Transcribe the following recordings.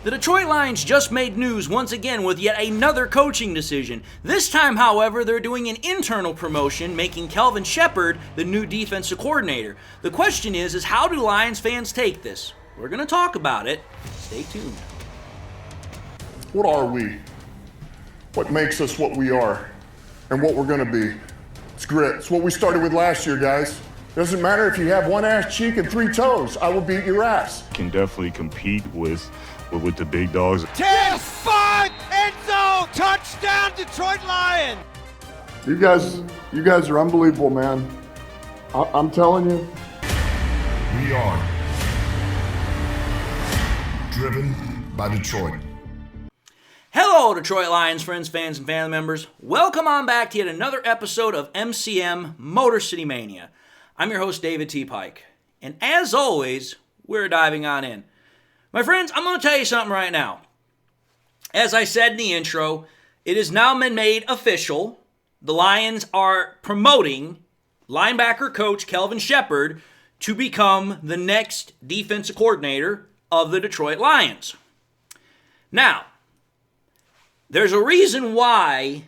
The Detroit Lions just made news once again with yet another coaching decision. This time, however, they're doing an internal promotion, making Kelvin Shepard the new defensive coordinator. The question is how do Lions fans take this? We're going to talk about it. Stay tuned. What are we? What makes us what we are and what we're going to be? It's grit. It's what we started with last year, guys. Doesn't matter if you have one ass cheek and 3 toes. I will beat your ass. Can definitely compete with the big dogs. 10-5 end zone touchdown Detroit Lions. You guys are unbelievable, man. I'm telling you. We are driven by Detroit. Hello, Detroit Lions friends, fans, and family members. Welcome on back to yet another episode of MCM Motor City Mania. I'm your host, David T. Pike. And as always, we're diving on in. My friends, I'm going to tell you something right now. As I said in the intro, it has now been made official. The Lions are promoting linebacker coach Kelvin Shepard to become the next defensive coordinator of the Detroit Lions. Now, there's a reason why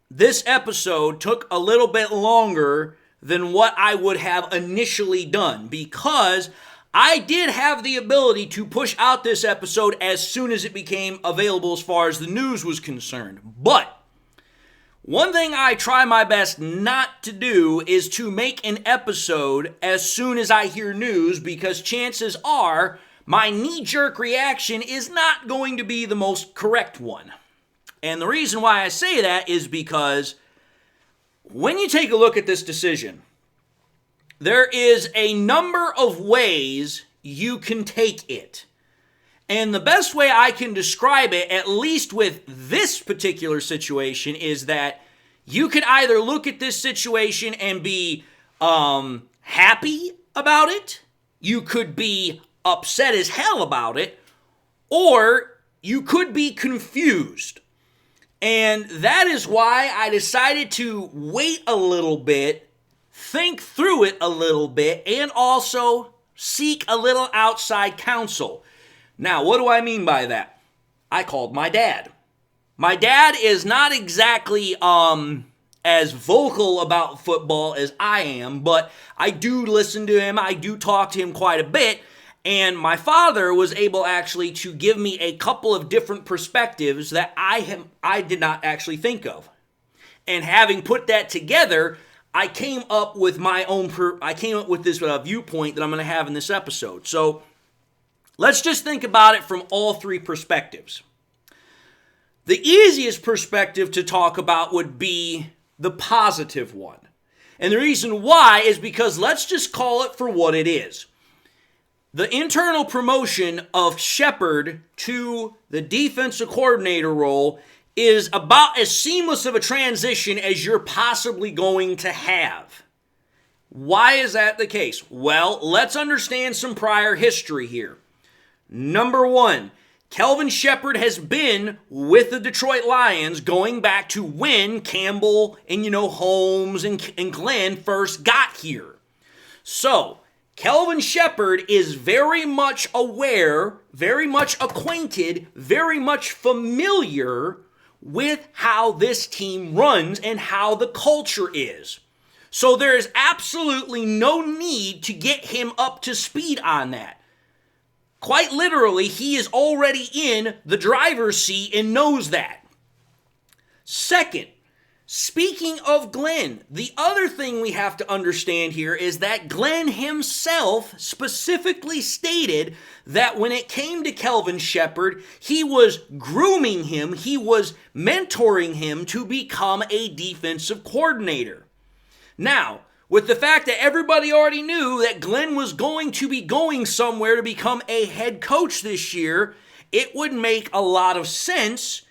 this episode took a little bit longer than what I would have initially done, because I did have the ability to push out this episode as soon as it became available as far as the news was concerned. But one thing I try my best not to do is to make an episode as soon as I hear news, because chances are my knee-jerk reaction is not going to be the most correct one. And the reason why I say that is because when you take a look at this decision, there is a number of ways you can take it. And the best way I can describe it, at least with this particular situation, is that you could either look at this situation and be happy about it, you could be upset as hell about it, or you could be confused. And that is why I decided to wait a little bit, think through it a little bit, and also seek a little outside counsel. Now, what do I mean by that? I called my dad. My dad is not exactly as vocal about football as I am, but I do listen to him. I do talk to him quite a bit. And my father was able actually to give me a couple of different perspectives that I did not actually think of. And having put that together, I came up with this viewpoint that I'm going to have in this episode. So let's just think about it from all three perspectives. The easiest perspective to talk about would be the positive one. And the reason why is because let's just call it for what it is. The internal promotion of Shepard to the defensive coordinator role is about as seamless of a transition as you're possibly going to have. Why is that the case? Well, let's understand some prior history here. Number one, Kelvin Shepard has been with the Detroit Lions going back to when Campbell and, Holmes and Glenn first got here. So, Kelvin Shepard is very much aware, very much acquainted, very much familiar with how this team runs and how the culture is. So there is absolutely no need to get him up to speed on that. Quite literally, he is already in the driver's seat and knows that. Second, speaking of Glenn, the other thing we have to understand here is that Glenn himself specifically stated that when it came to Kelvin Shepard, he was grooming him, he was mentoring him to become a defensive coordinator. Now, with the fact that everybody already knew that Glenn was going to be going somewhere to become a head coach this year, it would make a lot of sense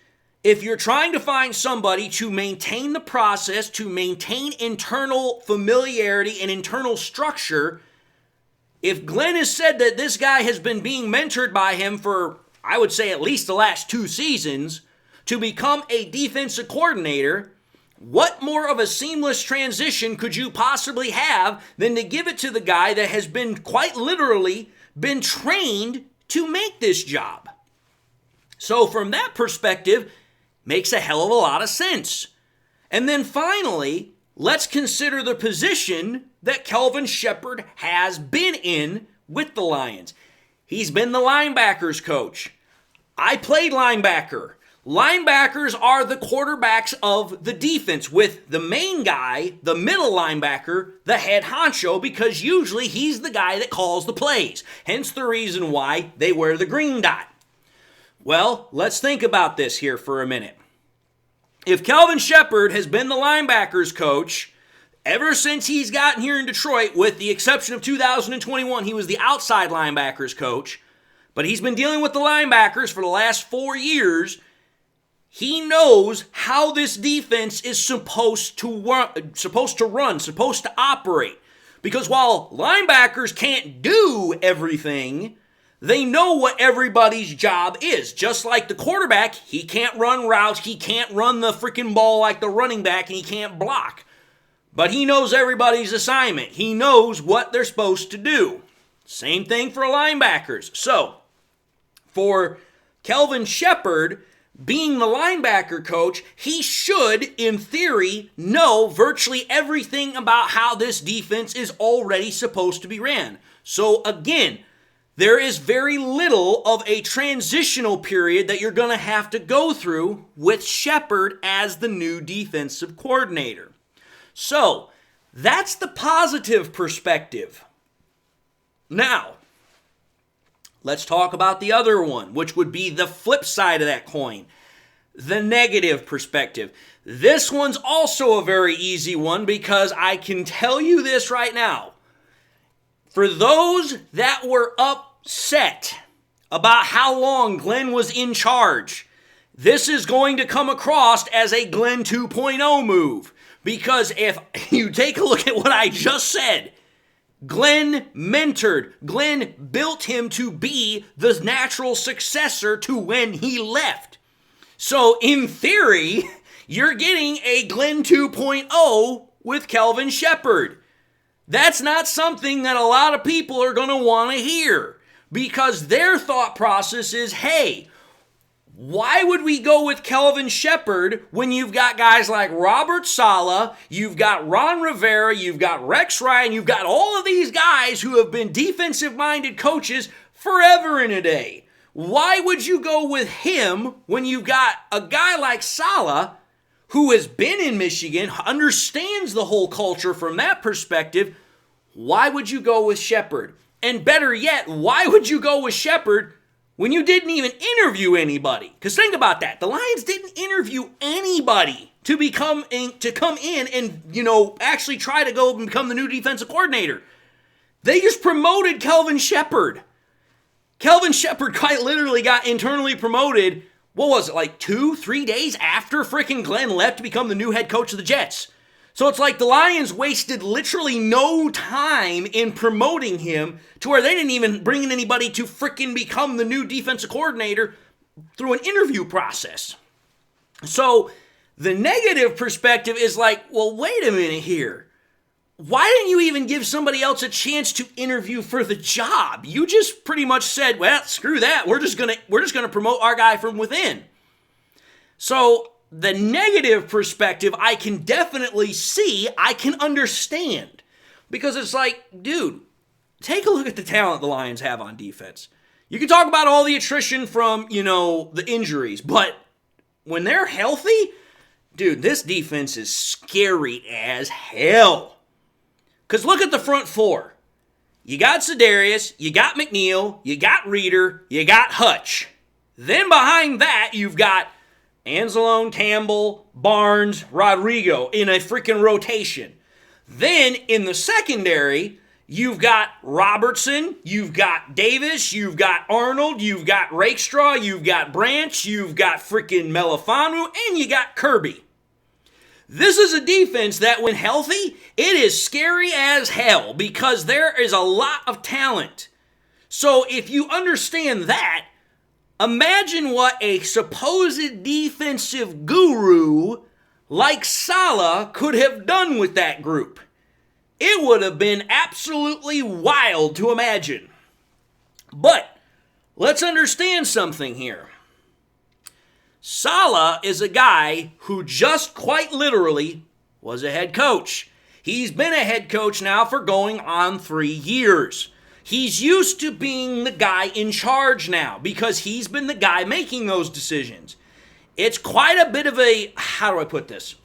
if you're trying to find somebody to maintain the process, to maintain internal familiarity and internal structure. If Glenn has said that this guy has been being mentored by him for, I would say, at least the last 2 seasons to become a defensive coordinator, what more of a seamless transition could you possibly have than to give it to the guy that has been quite literally been trained to make this job? So from that perspective, makes a hell of a lot of sense. And then finally, let's consider the position that Kelvin Shepard has been in with the Lions. He's been the linebackers coach. I played linebacker. Linebackers are the quarterbacks of the defense, with the main guy, the middle linebacker, the head honcho, because usually he's the guy that calls the plays. Hence the reason why they wear the green dot. Well, let's think about this here for a minute. If Kelvin Shepard has been the linebackers coach ever since he's gotten here in Detroit, with the exception of 2021, he was the outside linebackers coach, but he's been dealing with the linebackers for the last 4 years. He knows how this defense is supposed to run, supposed to operate. Because while linebackers can't do everything, they know what everybody's job is. Just like the quarterback, he can't run routes, he can't run the freaking ball like the running back, and he can't block. But he knows everybody's assignment. He knows what they're supposed to do. Same thing for linebackers. So, for Kelvin Shepard being the linebacker coach, he should, in theory, know virtually everything about how this defense is already supposed to be ran. So again, there is very little of a transitional period that you're going to have to go through with Shepard as the new defensive coordinator. So, that's the positive perspective. Now, let's talk about the other one, which would be the flip side of that coin, the negative perspective. This one's also a very easy one, because I can tell you this right now. For those that were upset about how long Glenn was in charge, this is going to come across as a Glenn 2.0 move. Because if you take a look at what I just said, Glenn mentored, Glenn built him to be the natural successor to when he left. So in theory, you're getting a Glenn 2.0 with Kelvin Shepard. That's not something that a lot of people are going to want to hear, because their thought process is, hey, why would we go with Kelvin Shepard when you've got guys like Robert Saleh, you've got Ron Rivera, you've got Rex Ryan, you've got all of these guys who have been defensive-minded coaches forever and a day? Why would you go with him when you've got a guy like Saleh who has been in Michigan, understands the whole culture from that perspective? Why would you go with Shepard? And better yet, why would you go with Shepard when you didn't even interview anybody? Because think about that. The Lions didn't interview anybody to come in and, actually try to go and become the new defensive coordinator. They just promoted Kelvin Shepard. Kelvin Shepard quite literally got internally promoted, what was it, like 2-3 days after freaking Glenn left to become the new head coach of the Jets. So it's like the Lions wasted literally no time in promoting him to where they didn't even bring in anybody to freaking become the new defensive coordinator through an interview process. So the negative perspective is like, well, wait a minute here. Why didn't you even give somebody else a chance to interview for the job? You just pretty much said, well, screw that. We're just gonna promote our guy from within. So the negative perspective, I can definitely see, I can understand. Because it's like, dude, take a look at the talent the Lions have on defense. You can talk about all the attrition from, the injuries, but when they're healthy, dude, this defense is scary as hell. Because look at the front four. You got Sedarius, you got McNeil, you got Reeder, you got Hutch. Then behind that, you've got Anzalone, Campbell, Barnes, Rodrigo in a freaking rotation. Then in the secondary, you've got Robertson, you've got Davis, you've got Arnold, you've got Rakestraw, you've got Branch, you've got freaking Melifanu, and you got Kirby. This is a defense that, when healthy, it is scary as hell because there is a lot of talent. So if you understand that, imagine what a supposed defensive guru like Saleh could have done with that group. It would have been absolutely wild to imagine. But let's understand something here. Saleh is a guy who just quite literally was a head coach. He's been a head coach now for going on 3 years. He's used to being the guy in charge now because he's been the guy making those decisions. It's quite a bit of a, how do I put this?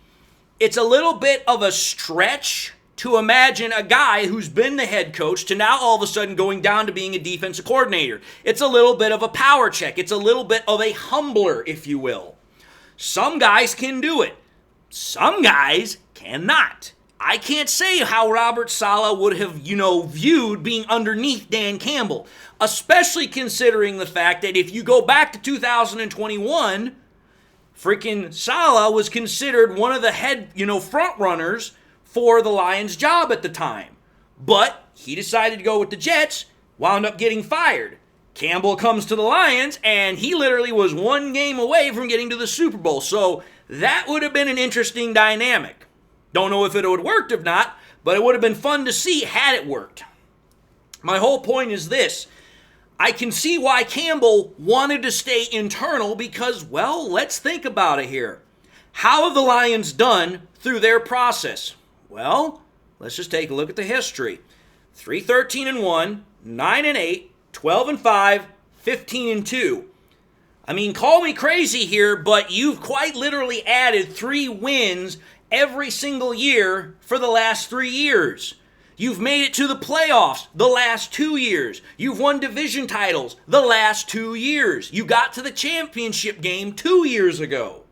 It's a little bit of a stretch to imagine a guy who's been the head coach to now all of a sudden going down to being a defensive coordinator. It's a little bit of a power check. It's a little bit of a humbler, if you will. Some guys can do it. Some guys cannot. I can't say how Robert Saleh would have, viewed being underneath Dan Campbell, especially considering the fact that if you go back to 2021, freaking Saleh was considered one of the head, front runners for the Lions job at the time. But he decided to go with the Jets, wound up getting fired. Campbell comes to the Lions, and he literally was 1 game away from getting to the Super Bowl. So that would have been an interesting dynamic. Don't know if it would have worked or not, but it would have been fun to see had it worked. My whole point is this. I can see why Campbell wanted to stay internal because, well, let's think about it here. How have the Lions done through their process? Well, let's just take a look at the history. 3-13-1, 9-8, 12-5, 15-2. I mean, call me crazy here, but you've quite literally added 3 wins every single year for the last 3 years. You've made it to the playoffs the last 2 years. You've won division titles the last 2 years. You got to the championship game 2 years ago.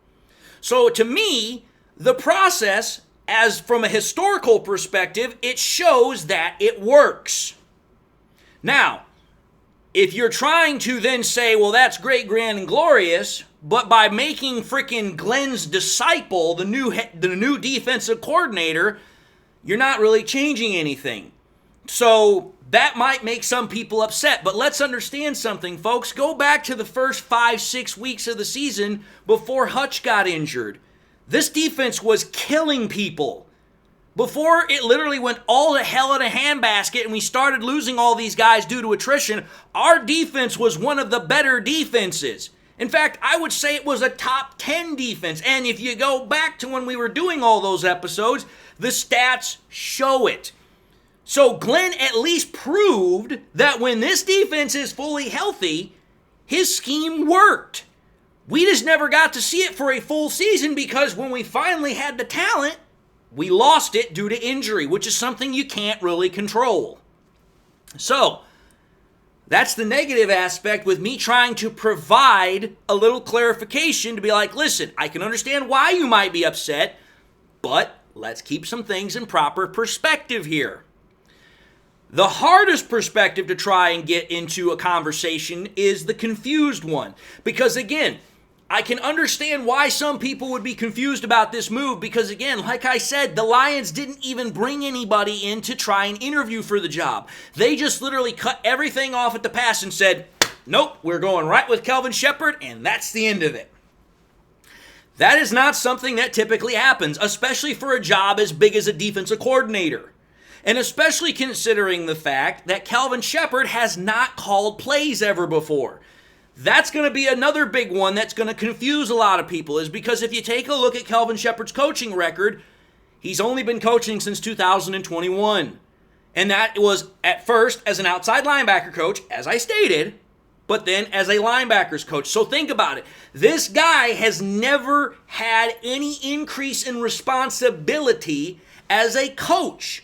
So to me, the process, as from a historical perspective, it shows that it works. Now, if you're trying to then say, well, that's great, grand, and glorious, but by making freaking Glenn's disciple the new defensive coordinator, you're not really changing anything. So that might make some people upset. But let's understand something, folks. Go back to the first 5-6 weeks of the season before Hutch got injured. This defense was killing people. Before it literally went all to hell in a handbasket and we started losing all these guys due to attrition, our defense was one of the better defenses. In fact, I would say it was a top 10 defense. And if you go back to when we were doing all those episodes, the stats show it. So Glenn at least proved that when this defense is fully healthy, his scheme worked. We just never got to see it for a full season because when we finally had the talent, we lost it due to injury, which is something you can't really control. So, that's the negative aspect with me trying to provide a little clarification to be like, listen, I can understand why you might be upset, but let's keep some things in proper perspective here. The hardest perspective to try and get into a conversation is the confused one. Because again, I can understand why some people would be confused about this move because, again, like I said, the Lions didn't even bring anybody in to try and interview for the job. They just literally cut everything off at the pass and said, nope, we're going right with Kelvin Shepard, and that's the end of it. That is not something that typically happens, especially for a job as big as a defensive coordinator. And especially considering the fact that Kelvin Shepard has not called plays ever before. That's going to be another big one that's going to confuse a lot of people is because if you take a look at Kelvin Shepard's coaching record, he's only been coaching since 2021. And that was at first as an outside linebacker coach, as I stated, but then as a linebackers coach. So think about it. This guy has never had any increase in responsibility as a coach.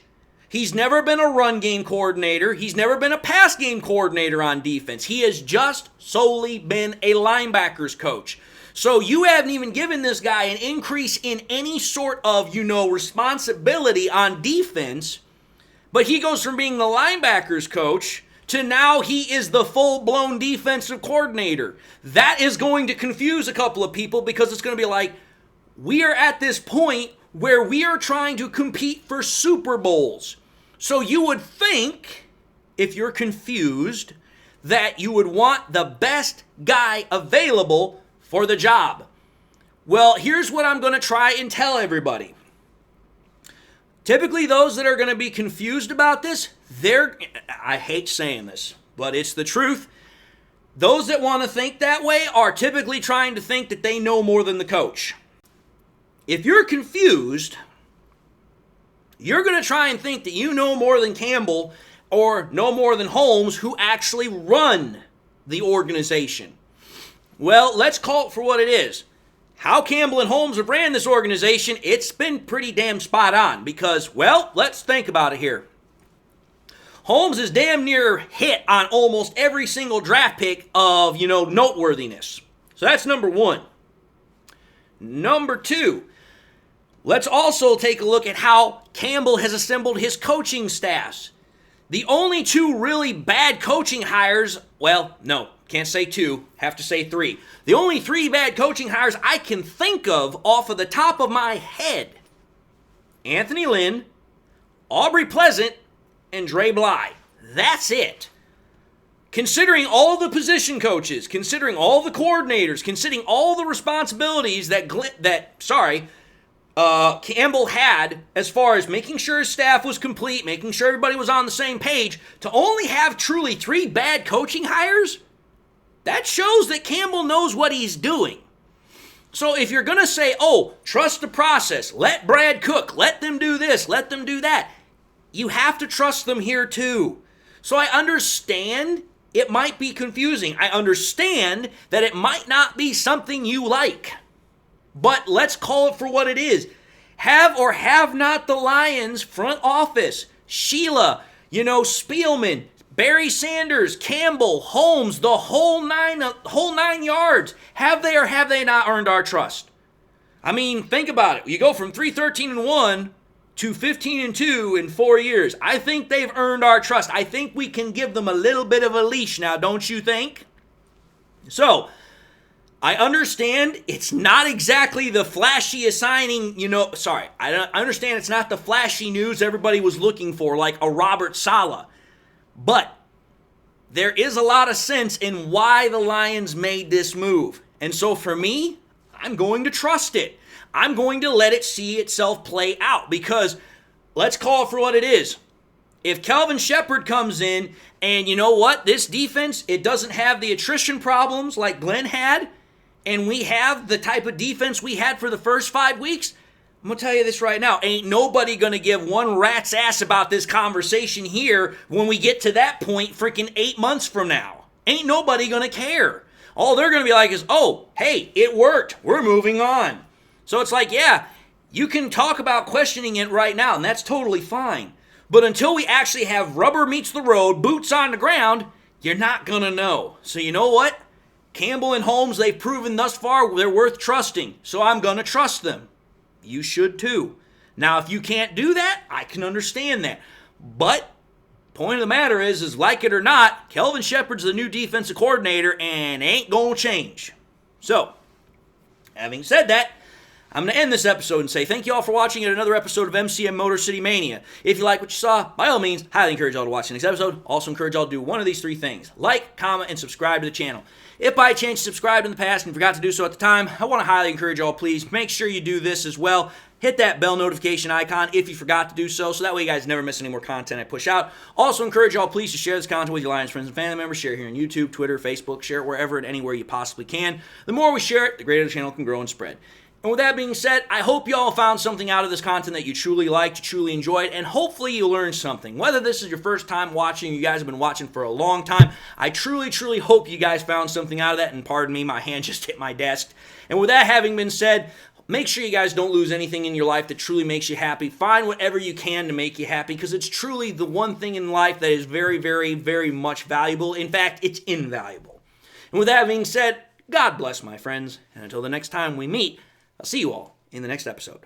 He's never been a run game coordinator. He's never been a pass game coordinator on defense. He has just solely been a linebackers coach. So you haven't even given this guy an increase in any sort of, responsibility on defense. But he goes from being the linebackers coach to now he is the full-blown defensive coordinator. That is going to confuse a couple of people because it's going to be like, we are at this point where we are trying to compete for Super Bowls. So you would think, if you're confused, that you would want the best guy available for the job. Well, here's what I'm going to try and tell everybody. Typically, those that are going to be confused about this, I hate saying this, but it's the truth. Those that want to think that way are typically trying to think that they know more than the coach. If you're confused, you're going to try and think that you know more than Campbell or know more than Holmes, who actually run the organization. Well, let's call it for what it is. How Campbell and Holmes have ran this organization, it's been pretty damn spot on because, well, let's think about it here. Holmes is damn near hit on almost every single draft pick of, noteworthiness. So that's number one. Number two, let's also take a look at how Campbell has assembled his coaching staffs. The only two really bad coaching hires, well, no, can't say two, have to say three. The only three bad coaching hires I can think of off of the top of my head: Anthony Lynn, Aubrey Pleasant, and Dre Bly. That's it. Considering all the position coaches, considering all the coordinators, considering all the responsibilities that Campbell had as far as making sure his staff was complete, making sure everybody was on the same page, to only have truly three bad coaching hires, that shows that Campbell knows what he's doing. So if you're going to say, oh, trust the process, let Brad cook, let them do this, let them do that, you have to trust them here too. So I understand it might be confusing. I understand that it might not be something you like. But let's call it for what it is. Have or have not the Lions front office, Sheila, Spielman, Barry Sanders, Campbell, Holmes, the whole nine yards, have they or have they not earned our trust? I mean, think about it. You go from 3-13-1 to 15-2 in 4 years. I think they've earned our trust. I think we can give them a little bit of a leash now, don't you think? So, I understand it's not exactly the flashiest signing, I understand it's not the flashy news everybody was looking for, like a Robert Saleh. But there is a lot of sense in why the Lions made this move. And so for me, I'm going to trust it. I'm going to let it see itself play out because let's call it for what it is. If Kelvin Shepard comes in and you know what, this defense, it doesn't have the attrition problems like Glenn had, and we have the type of defense we had for the first 5 weeks, I'm going to tell you this right now. Ain't nobody going to give one rat's ass about this conversation here when we get to that point freaking 8 months from now. Ain't nobody going to care. All they're going to be like is, oh, hey, it worked. We're moving on. So it's like, yeah, you can talk about questioning it right now, and that's totally fine. But until we actually have rubber meets the road, boots on the ground, you're not going to know. So you know what? Campbell and Holmes, they've proven thus far they're worth trusting. So I'm going to trust them. You should too. Now, if you can't do that, I can understand that. But point of the matter is like it or not, Kelvin Shepard's the new defensive coordinator and ain't going to change. So, having said that, I'm going to end this episode and say thank you all for watching yet another episode of MCM Motor City Mania. If you like what you saw, by all means, highly encourage y'all to watch the next episode. Also encourage y'all to do one of these three things: like, comment, and subscribe to the channel. If by chance you subscribed in the past and forgot to do so at the time, I want to highly encourage y'all, please make sure you do this as well. Hit that bell notification icon if you forgot to do so that way you guys never miss any more content I push out. Also encourage y'all, please, to share this content with your Lions friends and family members. Share here on YouTube, Twitter, Facebook. Share it wherever and anywhere you possibly can. The more we share it, the greater the channel can grow and spread. And with that being said, I hope you all found something out of this content that you truly liked, you truly enjoyed, and hopefully you learned something. Whether this is your first time watching, you guys have been watching for a long time, I truly, truly hope you guys found something out of that, and pardon me, my hand just hit my desk. And with that having been said, make sure you guys don't lose anything in your life that truly makes you happy. Find whatever you can to make you happy, because it's truly the one thing in life that is very, very, very much valuable. In fact, it's invaluable. And with that being said, God bless, my friends, and until the next time we meet, I'll see you all in the next episode.